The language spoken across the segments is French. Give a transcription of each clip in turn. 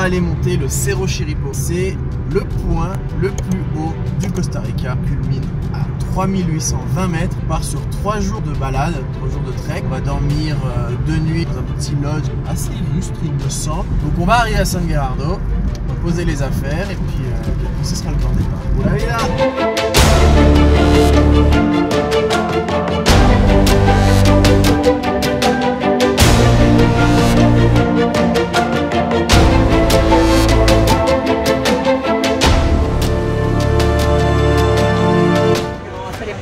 va aller monter le Cerro Chirripó. C'est le point le plus haut du Costa Rica, culmine à 3820 mètres. On part sur 3 jours de balade, 3 jours de trek. On va dormir 2 nuits dans un petit lodge assez illustre, il me semble. Donc on va arriver à San Gerardo, on va poser les affaires et puis ce sera le grand départ. Pour la vida!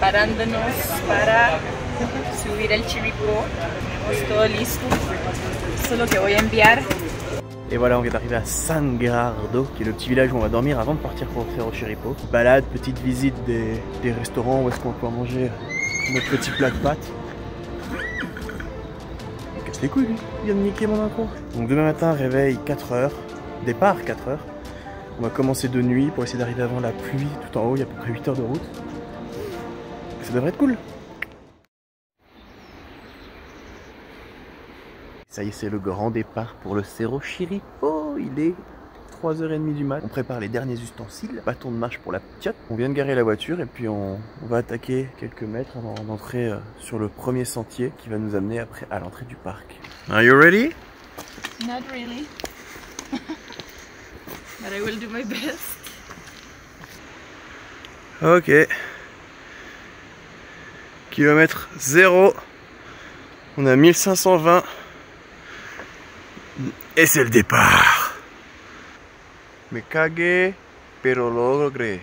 Preparándonos para subir el Chirripó. Tenemos todo listo. Esto es lo que voy a enviar. Et voilà, on vient d'arriver à San Gerardo, qui est le petit village où on va dormir avant de partir pour le Cerro Chirripó. Balade, petite visite des restaurants où est-ce qu'on peut manger notre petit plat de pâtes. Il casse les couilles lui, il vient de niquer mon intro. Donc demain matin, réveil 4h, départ 4h. On va commencer de nuit pour essayer d'arriver avant la pluie tout en haut, il y a à peu près 8 heures de route. Ça devrait être cool. Ça y est, c'est le grand départ pour le Cerro Chirripó. Il est 3h30 du mat. On prépare les derniers ustensiles. Bâton de marche pour la petite. On vient de garer la voiture et puis on va attaquer quelques mètres avant d'entrer sur le premier sentier qui va nous amener après à l'entrée du parc. Are you ready? Not really. But I will do my best. Ok. Kilomètre 0. On a 1520. Et c'est le départ. Me cagué, pero lo logré.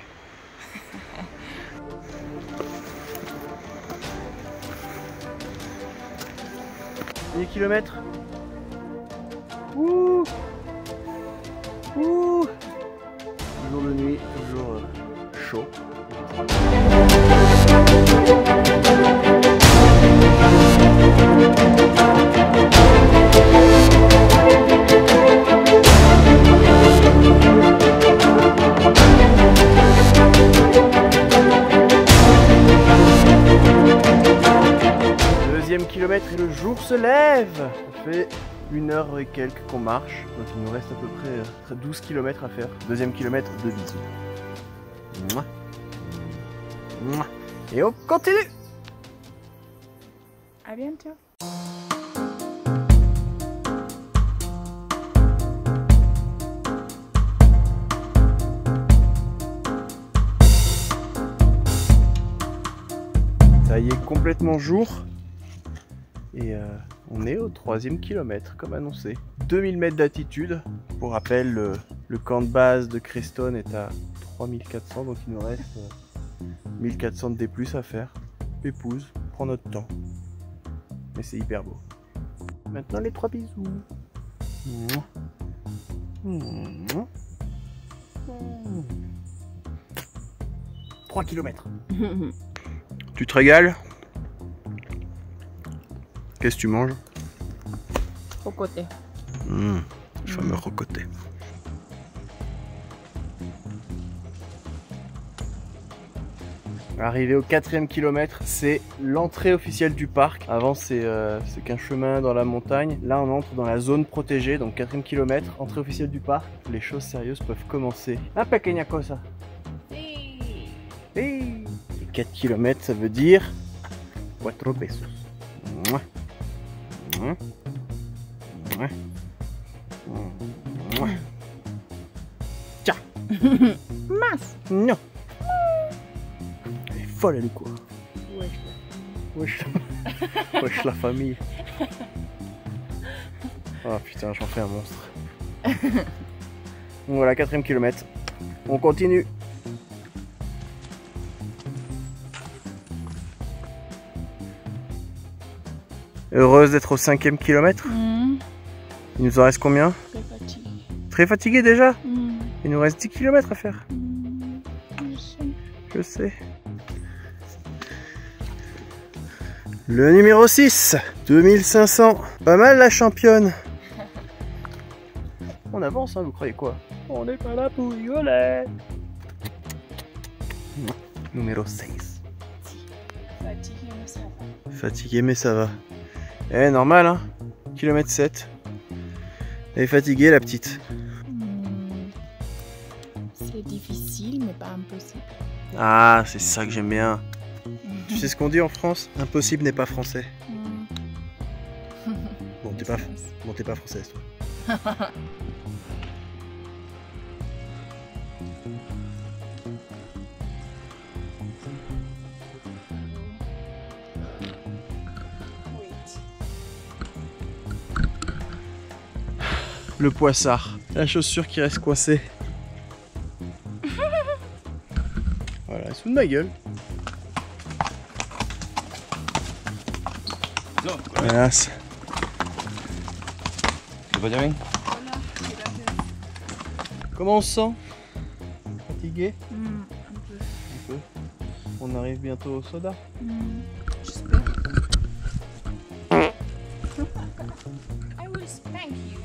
10 km. Ouh. Ouh. Jour de nuit, toujours chaud. Deuxième kilomètre et le jour se lève. Ça fait 1h et quelques qu'on marche, donc il nous reste à peu près 12 km à faire. Deuxième kilomètre de bisous. Mouah. Mouah. Et on continue. À bientôt. Ça y est, complètement jour. Et on est au 3e kilomètre, comme annoncé. 2000 mètres d'altitude. Pour rappel, le camp de base de Creston est à 3400, donc il nous reste 1400 de D+ à faire. Pépouze, prend notre temps. Mais c'est hyper beau. Maintenant les 3 bisous. 3 km. Tu te régales? Qu'est-ce que tu manges? Rocoté. Le fameux rocoté. Arrivé au 4e kilomètre, c'est l'entrée officielle du parc. Avant c'est qu'un chemin dans la montagne. Là on entre dans la zone protégée, donc 4e kilomètre, entrée officielle du parc. Les choses sérieuses peuvent commencer. La pequeña cosa. Sí. Et 4 km ça veut dire 4 pesos. Mouah. Mouah. Mouah. Mouah. Tiens. Más. Non. Elle est folle elle quoi. Wesh. Wesh la famille. Oh putain, j'en fais un monstre. Donc voilà, 4e kilomètre. On continue. Heureuse d'être au 5e kilomètre. Il nous en reste combien? Très fatigué. Très fatigué déjà. Il nous reste 10 km à faire. Je sais. Le numéro 6, 2500. Pas mal la championne. On avance, hein, vous croyez quoi? On n'est pas là pour rigoler. Numéro 6. Fatigué, mais ça va. Fatigué mais ça va. Eh normal hein. Kilomètre 7. Elle est fatiguée la petite. Ah, c'est ça que j'aime bien. Tu sais ce qu'on dit en France? Impossible n'est pas français. Bon, t'es pas française, toi. Le poissard, la chaussure qui reste coincée. Voilà, elle se fout de ma gueule. Voilà. ¿Te vaya bien? Comment on se sent? Fatigué? Un Un peu. On arrive bientôt au soda. J'espère. I will spank you.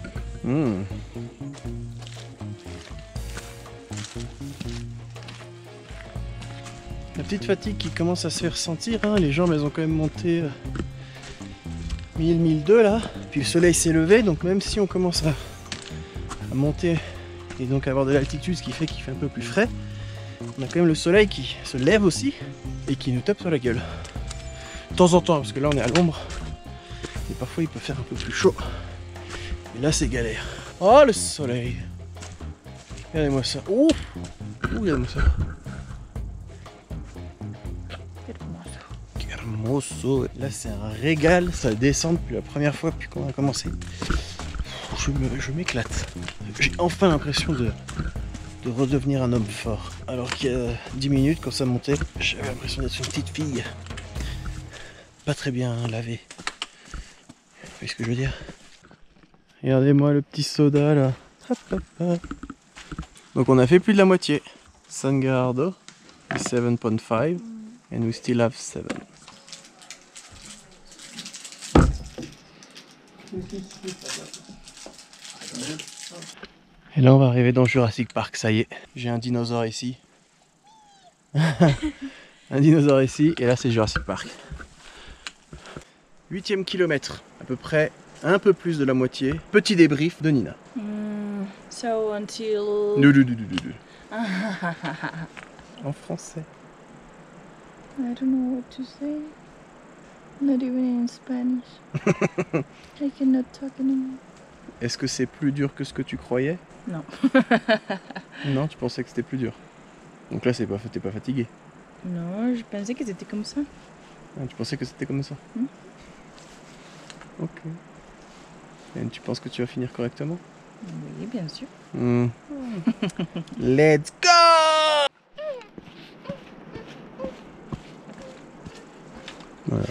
La petite fatigue qui commence à se faire sentir, hein. Les jambes elles ont quand même monté 1000-1200 là. Puis le soleil s'est levé, donc même si on commence à monter et donc à avoir de l'altitude, ce qui fait qu'il fait un peu plus frais, on a quand même le soleil qui se lève aussi et qui nous tape sur la gueule. De temps en temps, parce que là on est à l'ombre et parfois il peut faire un peu plus chaud. Et là c'est galère. Oh le soleil! Regardez-moi ça. Ouh! Regardez-moi ça. Hermoso. Là c'est un régal, ça descend depuis la première fois depuis qu'on a commencé. Je m'éclate. J'ai enfin l'impression de redevenir un homme fort. Alors qu'il y a 10 minutes quand ça montait, j'avais l'impression d'être une petite fille. Pas très bien lavée. Vous voyez ce que je veux dire? Regardez-moi le petit soda là. Hop, hop, hop. Donc on a fait plus de la moitié. San Gerardo, 7.5 and we still have 7. Et là on va arriver dans Jurassic Park, ça y est. J'ai un dinosaure ici. Un dinosaure ici et là c'est Jurassic Park. 8e kilomètre, à peu près un peu plus de la moitié. Petit débrief de Nina. So until... En français. I don't know what to say. Not even in Spanish. I cannot talk anymore. Est-ce que c'est plus dur que ce que tu croyais? Non. Non, tu pensais que c'était plus dur. Donc là, t'es pas fatigué. Non, je pensais que c'était comme ça. Ah, tu pensais que c'était comme ça? Ok. Et tu penses que tu vas finir correctement? Oui, bien sûr. Let's go! Voilà.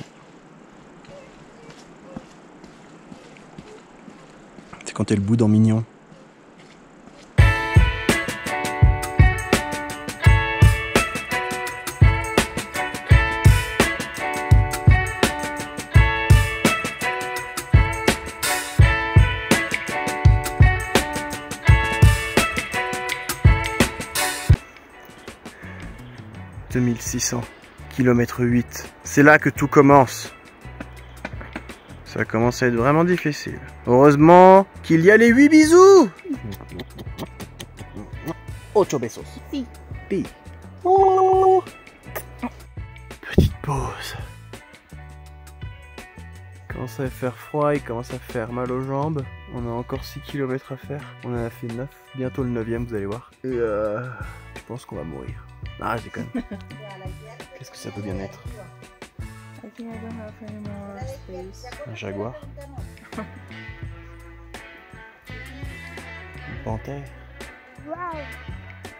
C'est quand t'es le bout dans Mignon. « 2600 km 8. C'est là que tout commence. Ça commence à être vraiment difficile. Heureusement qu'il y a les 8 bisous. 8 besos. Si. Si. Oh. Petite pause. Il commence à faire froid, il commence à faire mal aux jambes. On a encore 6 km à faire. On en a fait 9. Bientôt le 9e, vous allez voir. Et je pense qu'on va mourir. Ah, je déconne. Qu'est-ce que ça peut bien être? I think I don't have any more space. Un jaguar? Une panthère?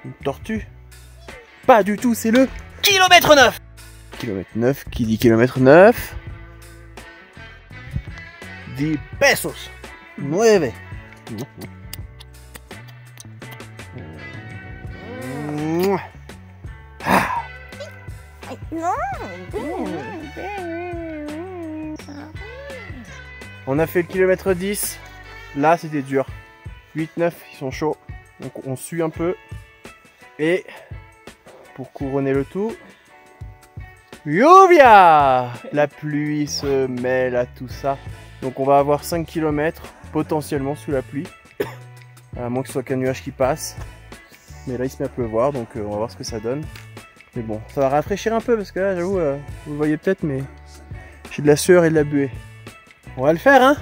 Une tortue? Pas du tout, c'est le kilomètre 9! Kilomètre 9, qui dit kilomètre 9? 10 pesos! 9! On a fait le kilomètre 10. Là, c'était dur. 8-9, ils sont chauds. Donc, on sue un peu. Et pour couronner le tout, Lluvia! La pluie se mêle à tout ça. Donc, on va avoir 5 km potentiellement sous la pluie. À moins que ce soit qu'un nuage qui passe. Mais là, il se met à pleuvoir. Donc, on va voir ce que ça donne. Mais bon, ça va rafraîchir un peu parce que là, j'avoue, vous le voyez peut-être, mais j'ai de la sueur et de la buée. On va le faire, hein?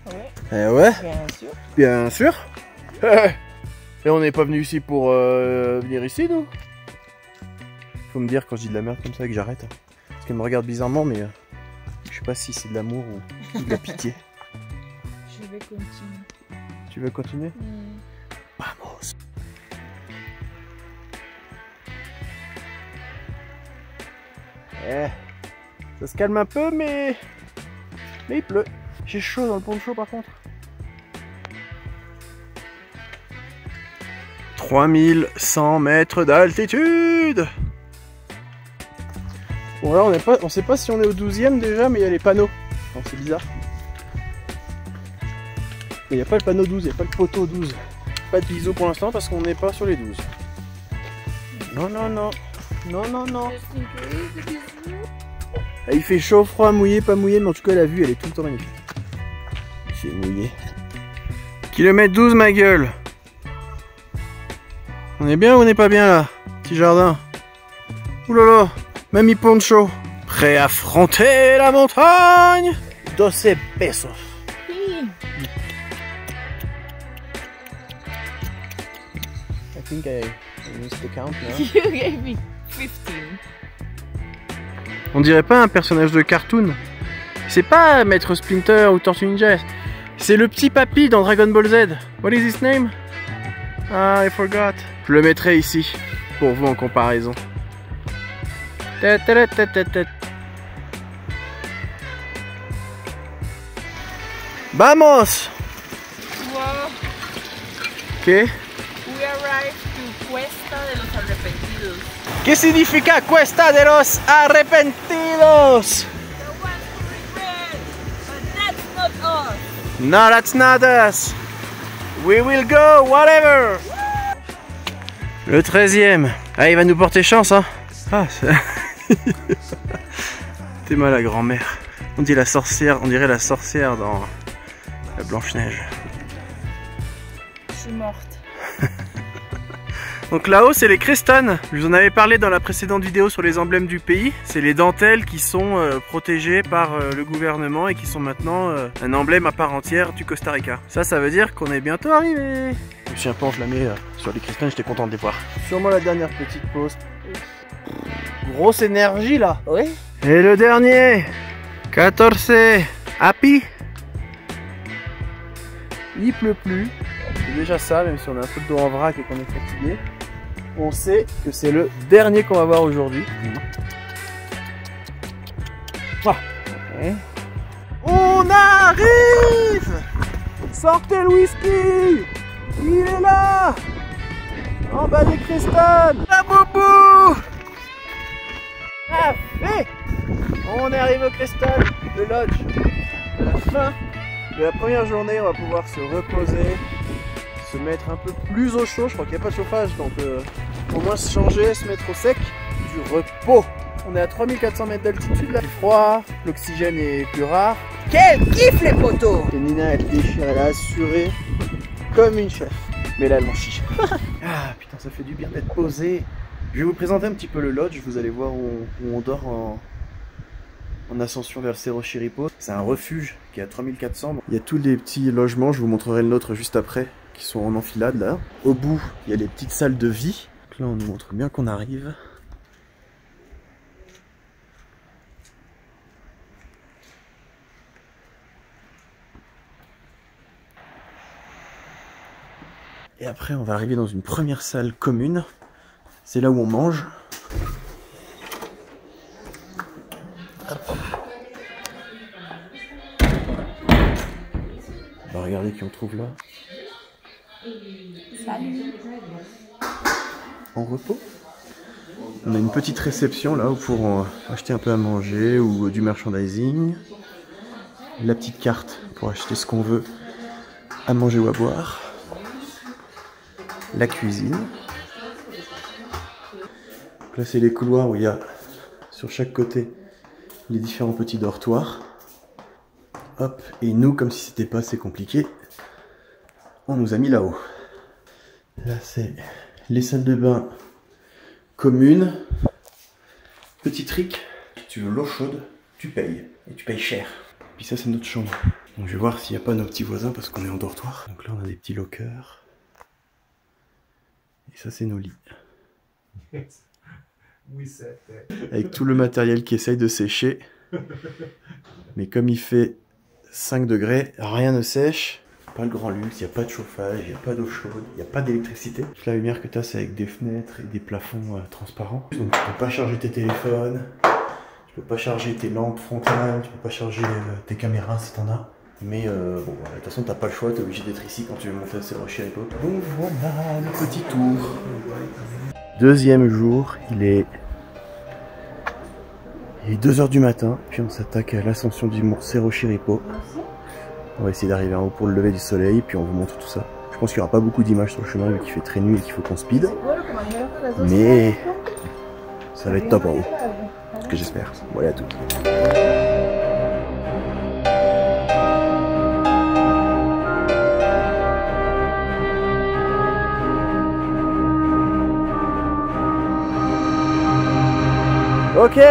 Ouais. Eh ouais. Bien sûr. Bien sûr. Et on n'est pas venu ici pour venir ici, nous. Faut me dire quand je dis de la merde comme ça que j'arrête. Hein. Parce qu'elle me regarde bizarrement, mais je sais pas si c'est de l'amour ou de la pitié. Je vais continuer. Tu veux continuer? Vamos. Ça se calme un peu, mais il pleut. J'ai chaud dans le poncho par contre. 3100 mètres d'altitude. Bon là on sait pas si on est au 12e déjà, mais il y a les panneaux. C'est bizarre. Mais il n'y a pas le panneau 12, il n'y a pas le poteau 12. Pas de bisous pour l'instant parce qu'on n'est pas sur les 12. Non, non, non. Non, non, non. Ah, il fait chaud, froid, mouillé, pas mouillé, mais en tout cas la vue elle est tout le temps magnifique. C'est mouillé. Kilomètre 12 ma gueule. On est bien ou on n'est pas bien là? Petit jardin. Oulala, Mamie Poncho. Prêt à affronter la montagne? 12 pesos. I think I used the count now. You gave me 15. On dirait pas un personnage de cartoon. C'est pas Maître Splinter ou Tortue Ninja. C'est le petit papy dans Dragon Ball Z. What is his name? Ah, I forgot. Je le mettrai ici, pour vous en comparaison. Vamos! Wow. ¿Qué? We arrived to Cuesta de los Arrepentidos. ¿Qué significa Cuesta de los Arrepentidos? The ones who regret, but that's not us. No, that's not us. We will go, whatever. Le 13e. Ah, il va nous porter chance, hein. Ah, t'es mal la grand-mère. On dit la sorcière, on dirait la sorcière dans la Blanche-Neige. Je suis morte. Donc là-haut, c'est les crestones. Je vous en avais parlé dans la précédente vidéo sur les emblèmes du pays. C'est les dentelles qui sont protégées par le gouvernement et qui sont maintenant un emblème à part entière du Costa Rica. Ça veut dire qu'on est bientôt arrivé. Je me suis un peu enflammé sur les crestones, j'étais content de les voir. Sûrement la dernière petite pause. Grosse énergie là. Oui. Et le dernier, 14, happy. Il pleut plus. C'est déjà ça, même si on a un peu de dos en vrac et qu'on est fatigué. On sait que c'est le dernier qu'on va voir aujourd'hui. Ah. Okay. On arrive! Sortez le whisky! Il est là! En bas des crestones! La boubou! Parfait! On est arrivé au Creston, le lodge. À la fin de la première journée, on va pouvoir se reposer, se mettre un peu plus au chaud. Je crois qu'il n'y a pas de chauffage, donc au moins se changer, se mettre au sec, du repos. On est à 3400 mètres d'altitude, là, il fait froid, l'oxygène est plus rare. Quel kiff les potos! Et Nina, elle déchire, elle a assuré comme une chef. Mais là, elle m'en chie. Ah putain, ça fait du bien d'être posé. Je vais vous présenter un petit peu le lodge, vous allez voir où on dort en ascension vers le Cerro Chirripó. C'est un refuge qui est à 3400. Il y a tous les petits logements, je vous montrerai le nôtre juste après, qui sont en enfilade là. Au bout, il y a les petites salles de vie. Donc là, on nous montre bien qu'on arrive. Et après, on va arriver dans une première salle commune. C'est là où on mange. Hop. On va regarder qui on trouve là. Salut. En repos. On a une petite réception là pour acheter un peu à manger ou du merchandising. La petite carte pour acheter ce qu'on veut à manger ou à boire. La cuisine. Donc là c'est les couloirs où il y a sur chaque côté les différents petits dortoirs. Hop, et nous, comme si c'était pas assez compliqué, on nous a mis là-haut. Là c'est les salles de bain communes. Petit trick, si tu veux l'eau chaude, tu payes. Et tu payes cher. Puis ça, c'est notre chambre. Donc je vais voir s'il n'y a pas nos petits voisins parce qu'on est en dortoir. Donc là, on a des petits lockers. Et ça, c'est nos lits. Avec tout le matériel qui essaye de sécher. Mais comme il fait 5 degrés, rien ne sèche. Pas le grand luxe, il n'y a pas de chauffage, il n'y a pas d'eau chaude, il n'y a pas d'électricité. La lumière que tu as, c'est avec des fenêtres et des plafonds transparents. Donc tu peux pas charger tes téléphones, tu peux pas charger tes lampes frontales, tu peux pas charger tes caméras si t'en as. Mais bon, de toute façon, t'as pas le choix, t'es obligé d'être ici quand tu veux monter à Cerro Chirripó. Donc voilà, le petit tour. Deuxième jour, il est 2 h du matin, puis on s'attaque à l'ascension du mont Cerro Chirripó. On va essayer d'arriver en haut pour le lever du soleil, puis on vous montre tout ça. Je pense qu'il n'y aura pas beaucoup d'images sur le chemin vu qu'il fait très nuit et qu'il faut qu'on speed. Mais ça va être top en haut. Ce que j'espère. Bon, allez, à tout. Ok,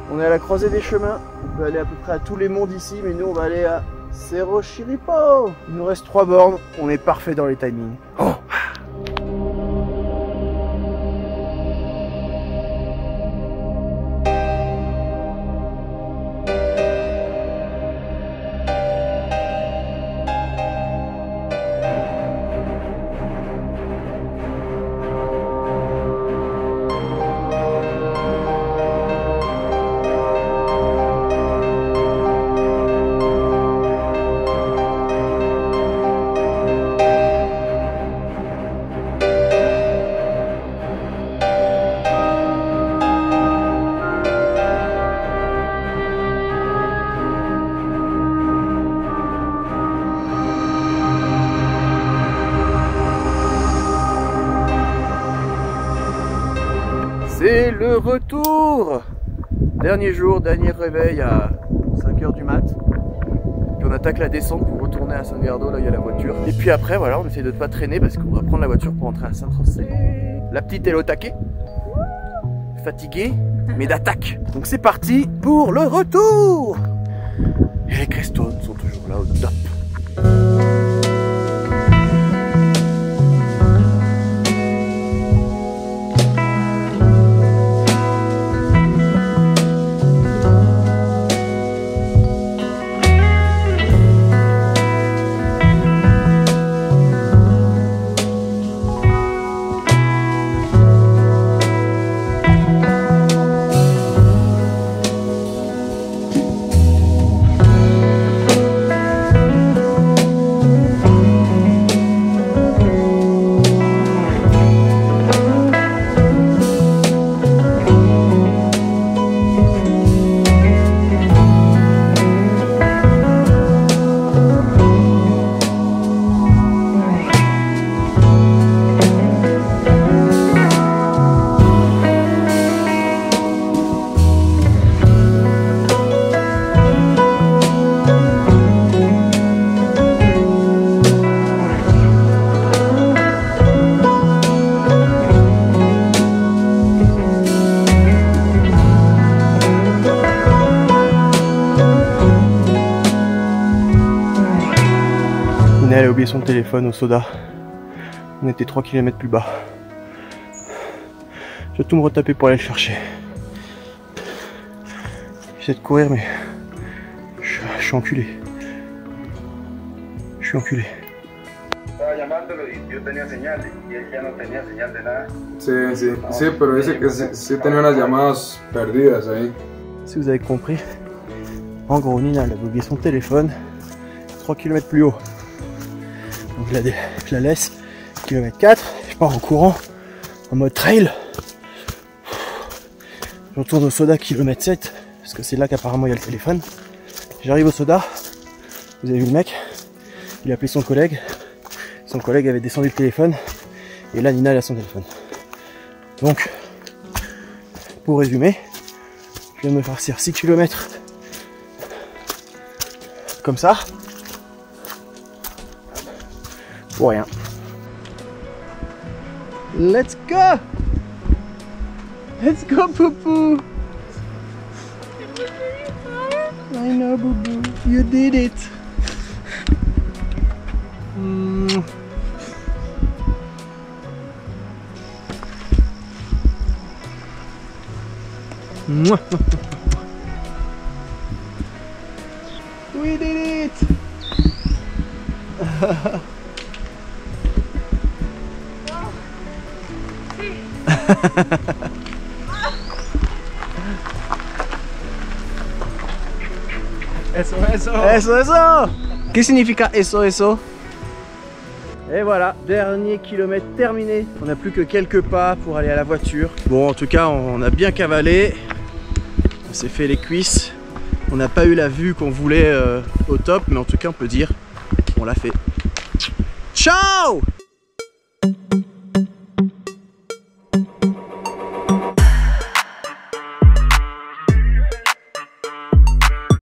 on est à la croisée des chemins. On peut aller à peu près à tous les monts d'ici, mais nous on va aller à Cerro Chirripó. Il nous reste 3 bornes, on est parfait dans les timings. Oh. C'est le retour. Dernier jour, dernier réveil à 5 h du mat. Puis on attaque la descente pour retourner à San Gardo, là il y a la voiture. Et puis après voilà, on essaie de ne pas traîner parce qu'on va prendre la voiture pour rentrer à Saint-José. La petite elle est au taquet, fatiguée, mais d'attaque. Donc c'est parti pour le retour. Et les Crestones sont toujours là au top. Elle a oublié son téléphone au soda. On était 3 km plus bas. Je vais tout me retaper pour aller le chercher. J'essaie de courir mais je suis enculé. Je suis enculé. Sí, pero dice que sí tenía unas llamadas perdidas ahí. Si vous avez compris, en gros Nina elle a oublié son téléphone 3 km plus haut. Donc je la laisse, kilomètre 4, je pars en courant, en mode trail. Je retourne au soda kilomètre 7, parce que c'est là qu'apparemment il y a le téléphone. J'arrive au soda, vous avez vu le mec, il a appelé son collègue avait descendu le téléphone, et là Nina elle a son téléphone. Donc, pour résumer, je viens de me farcir 6 km comme ça. Pour rien. Let's go! Let's go, Poupou! I know, boo boo. You did it. We did it. Eso, eso. Eso, eso. Qu'est-ce que signifie eso, eso? Et voilà, dernier kilomètre terminé. On n'a plus que quelques pas pour aller à la voiture. Bon, en tout cas, on a bien cavalé. On s'est fait les cuisses. On n'a pas eu la vue qu'on voulait au top, mais en tout cas, on peut dire on l'a fait. Ciao!